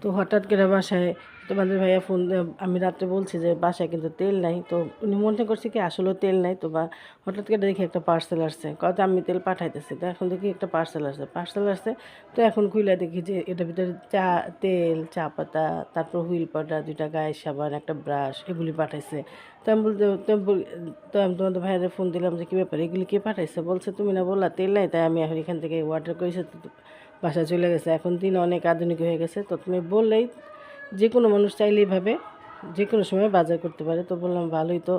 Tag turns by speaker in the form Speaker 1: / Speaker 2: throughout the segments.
Speaker 1: তো হঠাৎ করে বাসায় তোমাদের ভাইয়া ফোন আমি রাত্রে বলছি যে বাসায় কিন্তু তেল নাই, তো উনি মনে করছে কি আসলেও তেল নাই। তো বা হঠাৎ করে দেখি একটা পার্সেল আসছে, কত আমি তেল পাঠাইতেছি, তো এখন দেখি একটা পার্সেল আসছে। তো এখন খুলে দেখি যে এটার ভিতরে তেল, চা পাতা, তারপর হুইল পাউডার, 2টা গায়ের সাবান, একটা ব্রাশ, এগুলি পাঠাইছে। তো আমি বলতে তো আমি তোমাদের ভাইয়ারে ফোন দিলাম যে কী ব্যাপার, এগুলি কে পাঠাইছে? বলছে তুমি না বললা তেল নাই, তাই আমি এখন এখান থেকে অর্ডার করেছি, তো বাসায় চলে গেছে। এখন দিন অনেক আধুনিক হয়ে গেছে, তো তুমি বললেই যে কোনো মানুষ চাইলেই ভাবে যে কোনো সময় বাজার করতে পারে। তো বললাম ভালোই তো।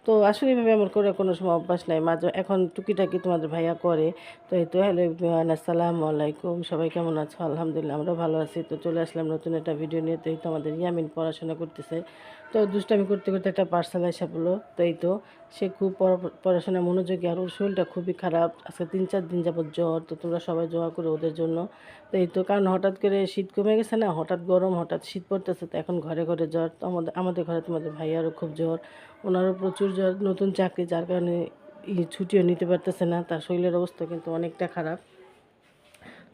Speaker 1: তো আসলে এভাবে আমার করে কোনো সময় অভ্যাস নাই, মাঝে এখন টুকিটাকি তোমাদের ভাইয়া করে। তো এই তো হ্যালো এভরিওয়ান, আসসালামু আলাইকুম, সবাই কেমন আছো? আলহামদুলিল্লাহ আমরা ভালো আছি। তো চলে আসলাম নতুন একটা ভিডিও নিয়ে। তো এই তো আমাদের ইয়ামিন পড়াশোনা করতেছে, তো দুষ্টামি করতে করতে একটা পার্সেল এসে পড়লো। তো এই তো সে খুব পড়াশোনায় মনোযোগী, আর ওর শরীরটা খুবই খারাপ, আজকে 3-4 দিন যাবত জ্বর। তো তোমরা সবাই দোয়া করো ওদের জন্য। তো এই তো কারণ হঠাৎ করে শীত কমে গেছে না, হঠাৎ গরম, হঠাৎ শীত পড়তেছে, তো এখন ঘরে ঘরে জ্বর। তো আমাদের ঘরে তোমাদের ভাইয়ারও খুব জ্বর, ওনারও প্রচুর জ্বর, নতুন চাকরি, যার কারণে ছুটিও নিতে পারতেছে না, তার শরীরের অবস্থা কিন্তু অনেকটা খারাপ।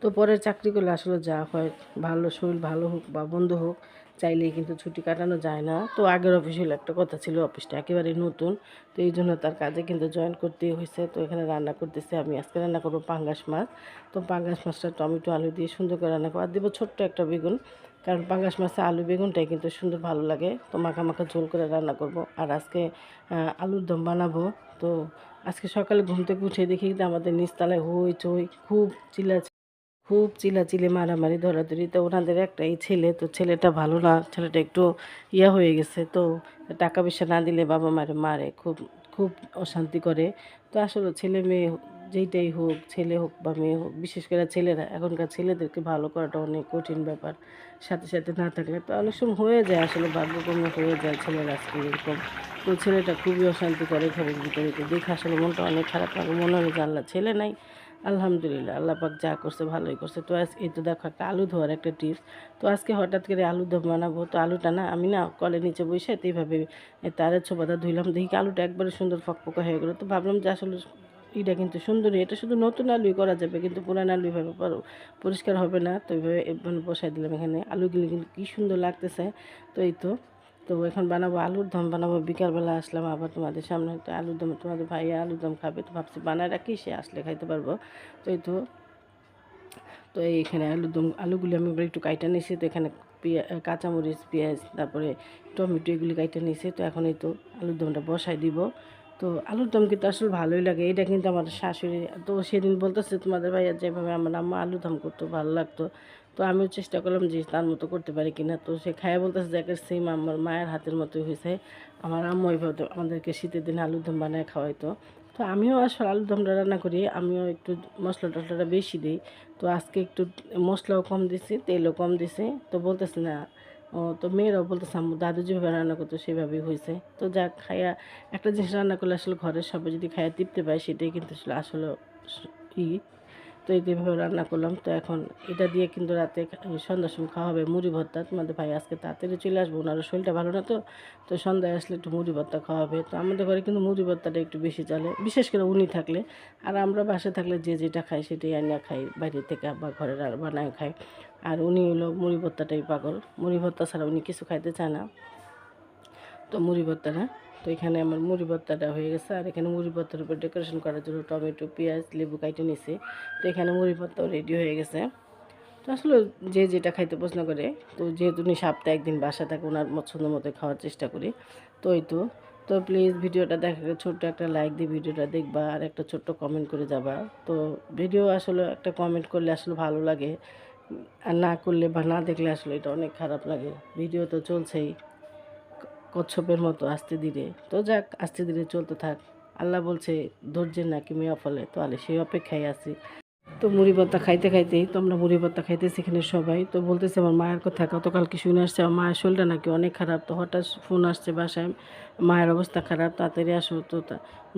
Speaker 1: তো পরে চাকরি করলে আসলে যা হয়, ভালো শরীর ভালো হোক বা বন্ধ হোক, চাইলেই কিন্তু ছুটি কাটানো যায় না। তো আগের অফিসিয়াল একটা কথা ছিল, অফিসটা একেবারে নতুন, তো এই জন্য তার কাজে কিন্তু জয়েন করতেই হয়েছে। তো এখানে রান্না করতেছি আমি, আজকে রান্না করবো পাঙ্গাস মাছ। তো পাঙ্গাস মাছটা টমেটো আলু দিয়ে সুন্দর করে রান্না করবো, আর দেবো ছোট্ট একটা বেগুন, কারণ পাঙ্গাস মাছে আলু বেগুনটাই কিন্তু সুন্দর ভালো লাগে। তো মাখা মাখা ঝোল করে রান্না করব। আর আজকে আলুর দম বানাবো। তো আজকে সকালে ঘুম থেকে উঠে দেখি কিন্তু আমাদের নিচতলায় হই চই, খুব চিল্লাচিল্লি, মারামারি, ধরাধরি। তো ওনাদের একটাই ছেলে, তো ছেলেটা ভালো না, ছেলেটা একটু ইয়া হয়ে গেছে। তো টাকা পয়সা না দিলে বাবা মারে মারে, খুব খুব অশান্তি করে। তো আসলে ছেলে মেয়ে যেইটাই হোক, ছেলে হোক বা মেয়ে হোক, বিশেষ করে ছেলেরা, এখনকার ছেলেদেরকে ভালো করাটা অনেক কঠিন ব্যাপার। সাথে সাথে না থাকলে তো অনেক সময় হয়ে যায়, আসলে ভাগ্যক্রমে হয়ে যায় ছেলেরা আজকে এরকম। তো ছেলেটা খুবই অশান্তি করে ঘরের ভিতরে, তো দেখে আসলে মনটা অনেক খারাপ লাগে, মনে হয় যে আল্লাহ ছেলে নাই। আলহামদুলিল্লাহ, আল্লাহ পাক যা করছে ভালোই করছে। তো আজ এই তো দেখো একটা আলু ধোয়ার একটা টিপস। তো আজকে হঠাৎ করে আলু দম বানাবো, তো আলুটা না আমি না কলের নিচে বসে তো এইভাবে তারে ছোপাদা ধুইলাম, দেখি আলুটা একবারে সুন্দর ফকফকা হয়ে গেলো। তো ভাবলাম যে আসলে এটা কিন্তু সুন্দরই, এটা শুধু নতুন আলুই করা যাবে, কিন্তু পুরান আলু এভাবে পরিষ্কার হবে না। তো এইভাবে বসাই দিলাম এখানে, আলুগুলি কিন্তু কী সুন্দর লাগতেছে। তো এই তো, তো এখন বানাবো আলুর দম বানাবো। বিকালবেলা আসলাম আবার তোমাদের সামনে, তো আলুর দম, তোমাদের ভাইয়া আলুর দম খাবে, তো ভাবছি বানায় রাখি, সে আসলে খাইতে পারবো। তো এই তো, তো এইখানে আলুর দম, আলুগুলি আমি এবার একটু কাইটা নিয়েছি। তো এখানে কাঁচামরিচ, পেঁয়াজ, তারপরে টমেটো, এগুলি কাইটা নিয়েছি। তো এখন এই তো আলুর দমটা বসাই দিব। তো আলুর দম কিন্তু আসলে ভালোই লাগে, এটা কিন্তু আমার শাশুড়ি, তো সেদিন বলতেছে তোমাদের ভাইয়া যেভাবে আমার আম্মা আলুর দম করতো ভালো লাগতো। তো আমিও চেষ্টা করলাম যে তার মতো করতে পারি কিনা। তো সে খায়া বলতেছে যে একের সেম আমার মায়ের হাতের মতোই হয়েছে। আমার আম্মু এইভাবে আমাদেরকে শীতের দিনে আলুর দম বানায় খাওয়াইতো। তো আমিও আসলে আলুর দমটা রান্না করি, আমিও একটু মশলা টশলাটা বেশি দিই। তো আজকে একটু মশলাও কম দিছি, তেলও কম দিছি। তো বলতেছে না, ও তো মেয়েরাও বলতেছে আম্মু দাদু যেভাবে রান্না করতো সেভাবেই হয়েছে। তো যাক, খাইয়া একটা জিনিস রান্না করলে আসলে ঘরের সবাই যদি খাইয়া তৃপ্তি পায়, সেটাই কিন্তু আসলে আসলে ই। তো এইভাবে রান্না করলাম। তো এখন এটা দিয়ে কিন্তু রাতে সন্ধ্যার সময় খাওয়া হবে মুড়ি ভর্তা। তোমাদের ভাই আজকে তাড়াতাড়ি চলে আসবো, ওনারও শরীরটা ভালো না, তো তো সন্ধ্যায় আসলে একটু মুড়ি ভর্তা খাওয়া হবে। তো আমাদের ঘরে কিন্তু মুড়ি ভর্তাটা একটু বেশি চলে, বিশেষ করে উনি থাকলে। আর আমরা বাসায় থাকলে যে যেটা খাই সেটাই আনিয়া খাই বাইরে থেকে, বা ঘরে বানায় খাই। আর উনি হলো মুড়ি ভর্তাটাই পাগল, মুড়ি ভর্তা ছাড়া উনি কিছু খাইতে চায় না। তো মুড়ি ভর্তাটা, তো এখানে আমার মুড়ি ভর্তাটা হয়ে গেছে। আর এখানে মুড়ি ভর্তার উপর ডেকোরেশন করার জন্য টমেটো, পেঁয়াজ, লেবু কাইটে নিছি। তো এখানে মুড়ি ভর্তাও রেডি হয়ে গেছে। তো আসলে যে যেটা খাইতে পছন্দ করে, তো যেহেতু উনি সপ্তাহে একদিন বাসা থাকে, ওনার পছন্দ মতো খাওয়ার চেষ্টা করি। তো এই তো, তো প্লিজ ভিডিওটা দেখা, ছোট্ট একটা লাইক দিয়ে ভিডিওটা দেখবা, আর একটা ছোট্ট কমেন্ট করে যাবা। তো ভিডিও আসলে একটা কমেন্ট করলে আসলে ভালো লাগে, আর না করলে বা না দেখলে আসলে এটা অনেক খারাপ লাগে। ভিডিও তো চলছেই কচ্ছপের মতো আস্তে ধীরে, তো যাক আস্তে ধীরে চলতে থাক। আল্লাহ বলছে ধৈর্যের নাকি মেয়া ফলে, তো আলে সেই অপেক্ষায় আছি। তো মুড়ি ভর্তা খাইতে খাইতেই তো আমরা মুড়ি ভর্তা খাইতেছি এখানে সবাই। তো বলতেছে আমার মায়ের কথা, গতকালকে শুনে আসছে আমার মায়ের শরীরটা নাকি অনেক খারাপ। তো হঠাৎ ফোন আসছে বাসায়, মায়ের অবস্থা খারাপ, তাড়াতাড়ি আসো। তো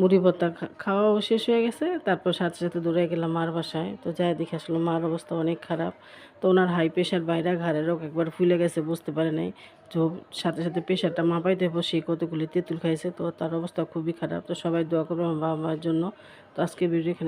Speaker 1: মুড়ি ভর্তা খাওয়াও শেষ হয়ে গেছে, তারপর সাথে সাথে দৌড়ে গেলাম মার বাসায়। তো যাই দেখে আসলে মার অবস্থা অনেক খারাপ। তো ওনার হাই প্রেশার, বাইরে ঘাড়ের রোগ একবার ফুলে গেছে, বুঝতে পারে নাই। তো সাথে সাথে প্রেশারটা মাপাইতে বসে কতগুলি তেঁতুল খাইছে, তো তার অবস্থা খুবই খারাপ। তো সবাই দোয়া করবে আমার বাবা মায়ের জন্য। তো আজকে ভিডিও এখানে